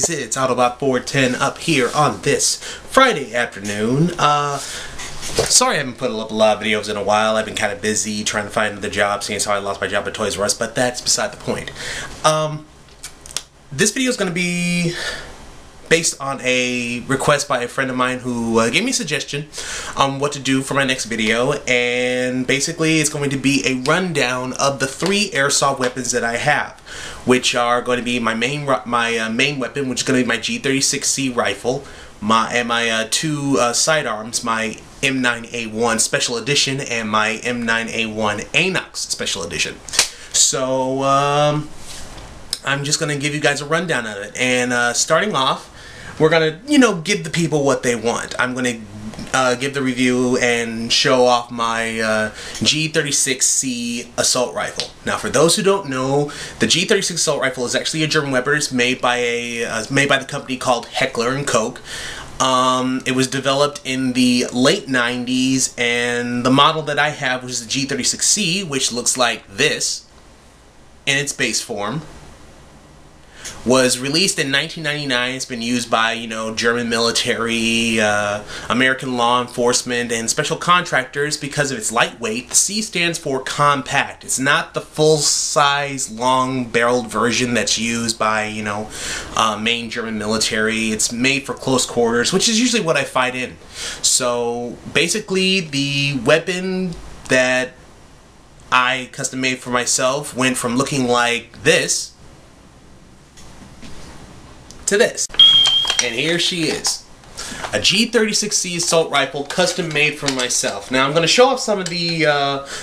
guys, it's Autobot 410 up here on this Friday afternoon. Sorry I haven't put up a lot of videos in a while. I've been kind of busy trying to find another job, seeing as how I lost my job at Toys R Us, but that's beside the point. This video is going to be based on a request by a friend of mine who gave me a suggestion on what to do for my next video, and basically it's going to be a rundown of the 3 airsoft weapons that I have, which are going to be my main weapon, which is going to be my G36C rifle, my 2 sidearms, my M9A1 Special Edition and my M9A1 Anox Special Edition. So I'm just going to give you guys a rundown of it, and starting off, we're going to, give the people what they want. I'm going to give the review and show off my G36C assault rifle. Now, for those who don't know, the G36 assault rifle is actually a German weapon. It's made by the company called Heckler & Koch. It was developed in the late 90s, and the model that I have, which is the G36C, which looks like this in its base form, was released in 1999. It's been used by, German military, American law enforcement, and special contractors because of its lightweight. The C stands for compact. It's not the full-size, long-barreled version that's used by, main German military. It's made for close quarters, which is usually what I fight in. So, basically, the weapon that I custom-made for myself went from looking like this to this, and here she is, a G36C assault rifle custom made for myself. Now I'm going to show off some of the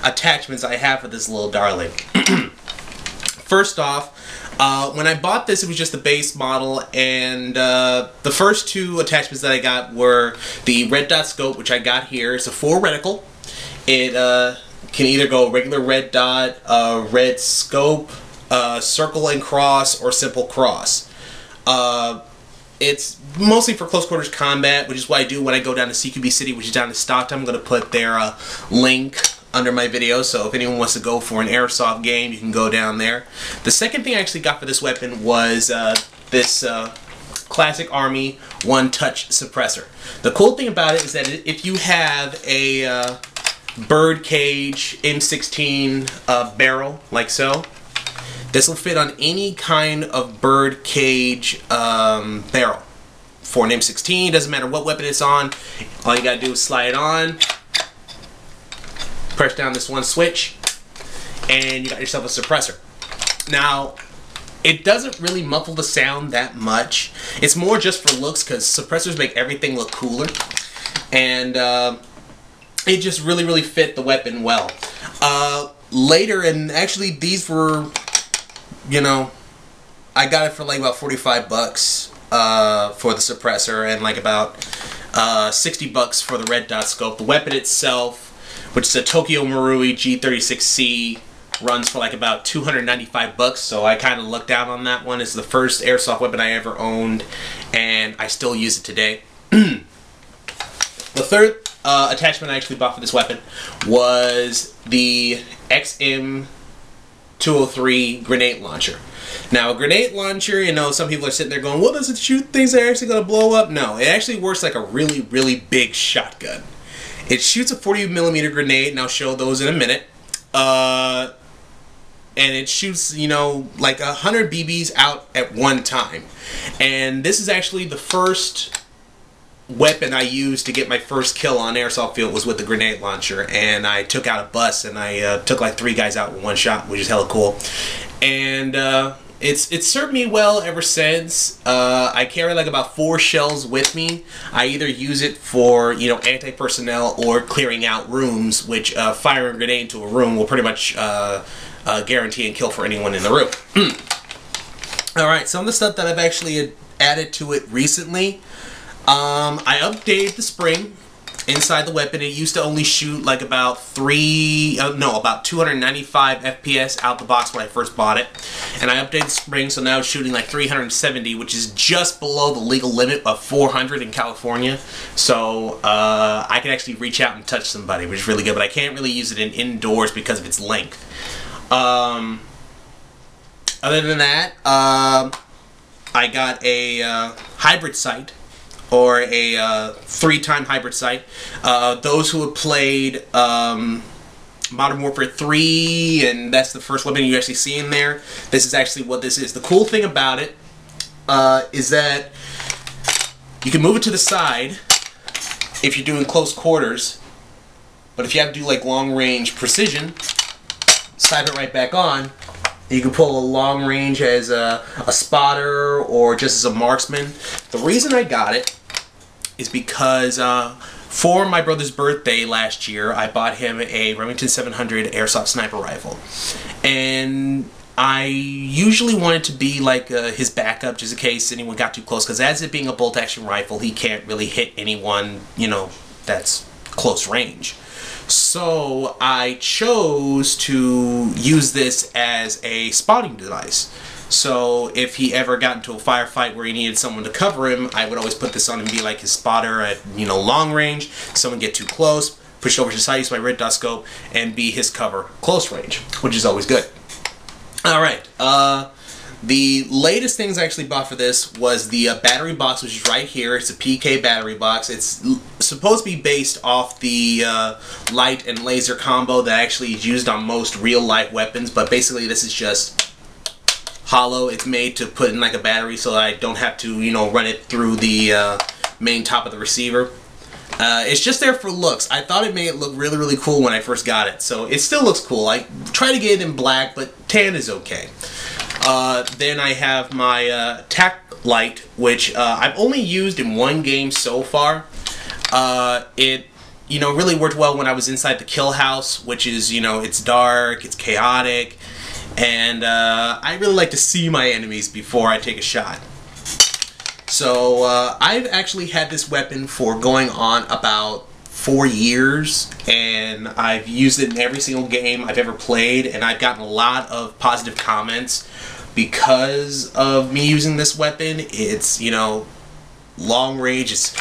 attachments I have for this little darling. First off, when I bought this, it was just the base model, and the first 2 attachments that I got were the red dot scope, which I got here. It's a 4 reticle. It can either go regular red dot, red scope, circle and cross, or simple cross. It's mostly for close quarters combat, which is what I do when I go down to COB City, which is down in Stockton. I'm going to put their link under my video, so if anyone wants to go for an airsoft game, you can go down there. The second thing I actually got for this weapon was this classic Army one-touch suppressor. The cool thing about it is that if you have a birdcage M16 barrel, like so, this will fit on any kind of bird cage barrel. For an M16, doesn't matter what weapon it's on. All you gotta do is slide it on, press down this one switch, and you got yourself a suppressor. Now, it doesn't really muffle the sound that much. It's more just for looks, because suppressors make everything look cooler. And it just really fit the weapon well. Later, and actually these were, I got it for like about 45 bucks for the suppressor, and like about 60 bucks for the red dot scope. The weapon itself, which is a Tokyo Marui G36C, runs for like about 295 bucks, so I kind of lucked out on that one. It's the first airsoft weapon I ever owned, and I still use it today. The third attachment I actually bought for this weapon was the XM203 grenade launcher. Now, a grenade launcher, some people are sitting there going, well, does it shoot things that are actually going to blow up? No, it actually works like a really big shotgun. It shoots a 40mm grenade, and I'll show those in a minute. And it shoots, like 100 BBs out at one time. And this is actually the first weapon I used to get my first kill on airsoft field, was with the grenade launcher, and I took out a bus, and I took like 3 guys out in one shot, which is hella cool. And it's served me well ever since. I carry like about 4 shells with me. I either use it for anti-personnel or clearing out rooms, which firing a grenade into a room will pretty much guarantee and kill for anyone in the room. Alright, some of the stuff that I've actually added to it recently. I updated the spring inside the weapon. It used to only shoot like about 295 FPS out the box when I first bought it. And I updated the spring, so now it's shooting like 370, which is just below the legal limit of 400 in California. So I can actually reach out and touch somebody, which is really good, but I can't really use it in indoors because of its length. Other than that, I got a hybrid sight, or a 3-time hybrid sight. Those who have played Modern Warfare 3, and that's the first weapon you actually see in there, this is actually what this is. The cool thing about it is that you can move it to the side if you're doing close quarters, but if you have to do like long range precision, slap it right back on. You can pull a long range as a spotter or just as a marksman. The reason I got it is because for my brother's birthday last year, I bought him a Remington 700 Airsoft sniper rifle. And I usually want it to be like his backup, just in case anyone got too close, because as it being a bolt-action rifle, he can't really hit anyone, you know, that's close range. So I chose to use this as a spotting device. So if he ever got into a firefight where he needed someone to cover him, I would always put this on and be like his spotter at, you know, long range. Someone get too close, push it over to the side, use my red dot scope, and be his cover close range, which is always good. Alright, the latest things I actually bought for this was the battery box, which is right here. It's a PK battery box. It's supposed to be based off the light and laser combo that actually is used on most real-life weapons, but basically this is just hollow. It's made to put in like a battery so I don't have to, you know, run it through the main top of the receiver. It's just there for looks. I thought it made it look really, really cool when I first got it, so it still looks cool. I tried to get it in black, but tan is okay. Then I have my tac light, which I've only used in one game so far. It, you know, really worked well when I was inside the kill house, which is, you know, it's dark, it's chaotic, and I really like to see my enemies before I take a shot. So I've actually had this weapon for going on about 4 years, and I've used it in every single game I've ever played, and I've gotten a lot of positive comments because of me using this weapon. It's, you know, long range, it's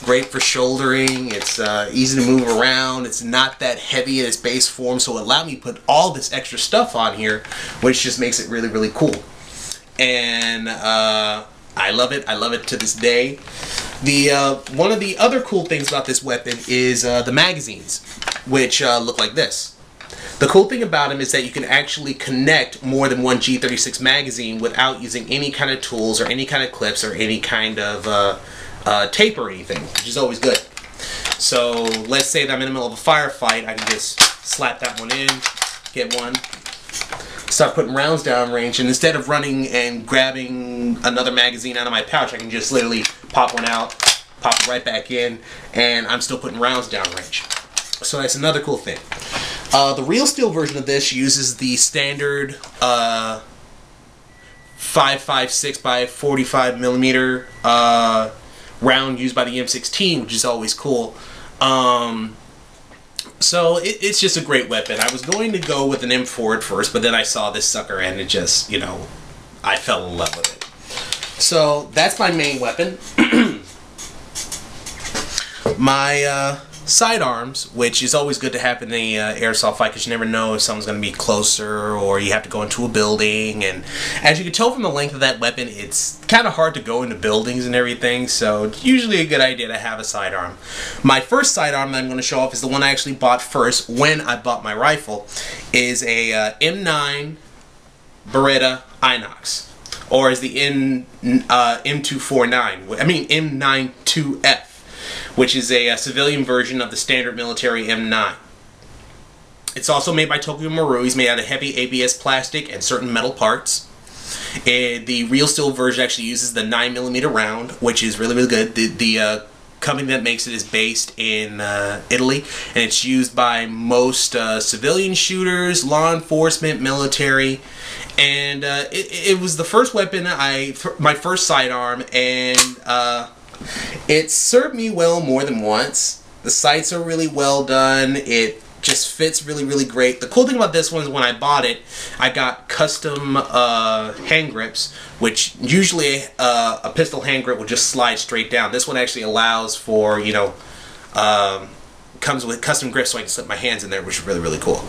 great for shouldering, it's easy to move around, it's not that heavy in its base form, so it allowed me to put all this extra stuff on here, which just makes it really, really cool. And I love it to this day. One of the other cool things about this weapon is the magazines, which look like this. The cool thing about them is that you can actually connect more than one G36 magazine without using any kind of tools or any kind of clips or any kind of tape or anything, which is always good. So let's say that I'm in the middle of a firefight, I can just slap that one in, get one, start putting rounds down range, and instead of running and grabbing another magazine out of my pouch, I can just literally pop one out, pop it right back in, and I'm still putting rounds down range. So that's another cool thing. The real steel version of this uses the standard 5.56 by 45 millimeter round used by the M16, which is always cool. So it's just a great weapon. I was going to go with an M4 at first, but then I saw this sucker and it just, you know, I fell in love with it. So that's my main weapon. My sidearms, which is always good to have in the airsoft fight, because you never know if someone's going to be closer or you have to go into a building. And as you can tell from the length of that weapon, it's kind of hard to go into buildings and everything, so it's usually a good idea to have a sidearm. My first sidearm that I'm going to show off is the one I actually bought first when I bought my rifle, is a M9 Beretta Inox, or as the M249, I mean M92F, which is a civilian version of the standard military M9. It's also made by Tokyo Maru. He's made out of heavy ABS plastic and certain metal parts. The real steel version actually uses the 9mm round, which is really, really good. The company that makes it is based in Italy, and it's used by most civilian shooters, law enforcement, military, and it was the first weapon, my first sidearm, and it served me well more than once. The sights are really well done. It just fits really, really great. The cool thing about this one is when I bought it, I got custom hand grips, which usually a pistol hand grip would just slide straight down. This one actually allows for, you know, comes with custom grips so I can slip my hands in there, which is really, really cool.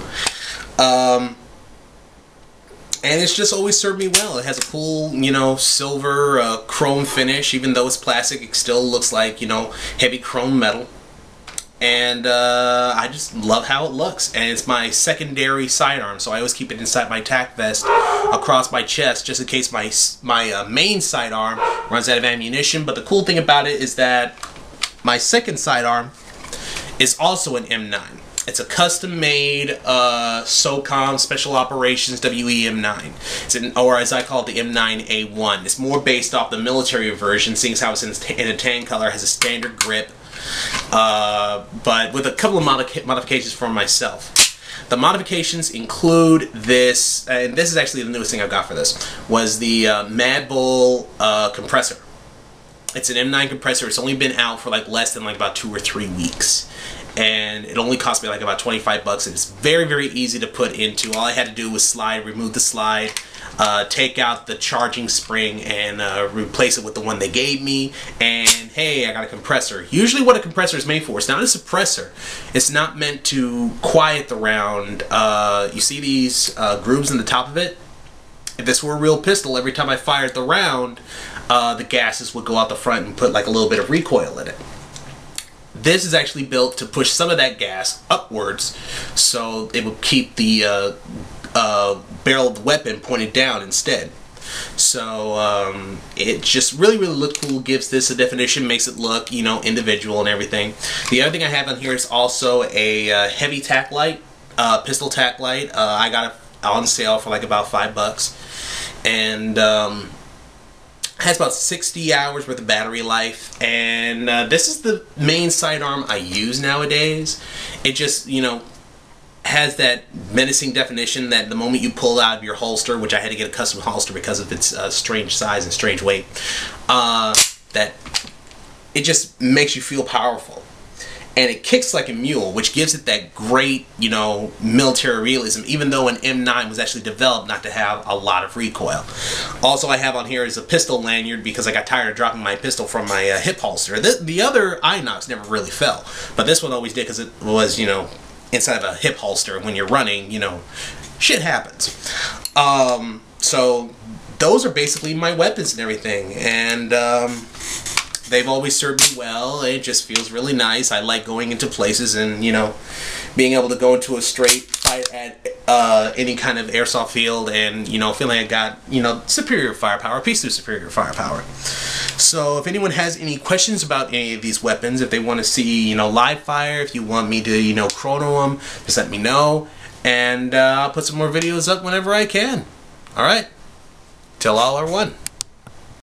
And it's just always served me well. It has a cool, you know, silver chrome finish. Even though it's plastic, it still looks like, you know, heavy chrome metal. And I just love how it looks. And it's my secondary sidearm, so I always keep it inside my tack vest across my chest, just in case my main sidearm runs out of ammunition. But the cool thing about it is that my second sidearm is also an M9. It's a custom-made SOCOM Special Operations WE M9. It's an, or as I call it, the M9A1. It's more based off the military version, seeing as how it's in a tan color, has a standard grip, but with a couple of modifications for myself. The modifications include this, and this is actually the newest thing I got for this, was the Mad Bull compressor. It's an M9 compressor. It's only been out for like less than like about 2 or 3 weeks. And it only cost me like about 25 bucks. And it's very, very easy to put into. All I had to do was remove the slide, take out the charging spring, and replace it with the one they gave me. And hey, I got a compressor. Usually what a compressor is made for, it's not a suppressor. It's not meant to quiet the round. You see these grooves in the top of it? If this were a real pistol, every time I fired the round, the gases would go out the front and put like a little bit of recoil in it. This is actually built to push some of that gas upwards, so it will keep the barrel of the weapon pointed down instead. So it just really, really looks cool. Gives this a definition, makes it look, you know, individual and everything. The other thing I have on here is also a heavy tack light, pistol tack light. I got it on sale for like about $5, and has about 60 hours worth of battery life. And this is the main sidearm I use nowadays. It just, you know, has that menacing definition that the moment you pull out of your holster, which I had to get a custom holster because of its strange size and strange weight, that it just makes you feel powerful. And it kicks like a mule, which gives it that great, you know, military realism, even though an M9 was actually developed not to have a lot of recoil. Also, I have on here is a pistol lanyard because I got tired of dropping my pistol from my hip holster. The other Inox never really fell, but this one always did because it was, you know, inside of a hip holster. When you're running, you know, shit happens. So those are basically my weapons and everything, and they've always served me well. It just feels really nice. I like going into places and, you know, being able to go into a straight fight at any kind of airsoft field and, you know, feeling I got, you know, superior firepower, piece of superior firepower. So if anyone has any questions about any of these weapons, if they want to see, you know, live fire, if you want me to, you know, chrono them, just let me know. And I'll put some more videos up whenever I can. Alright. Till all are one.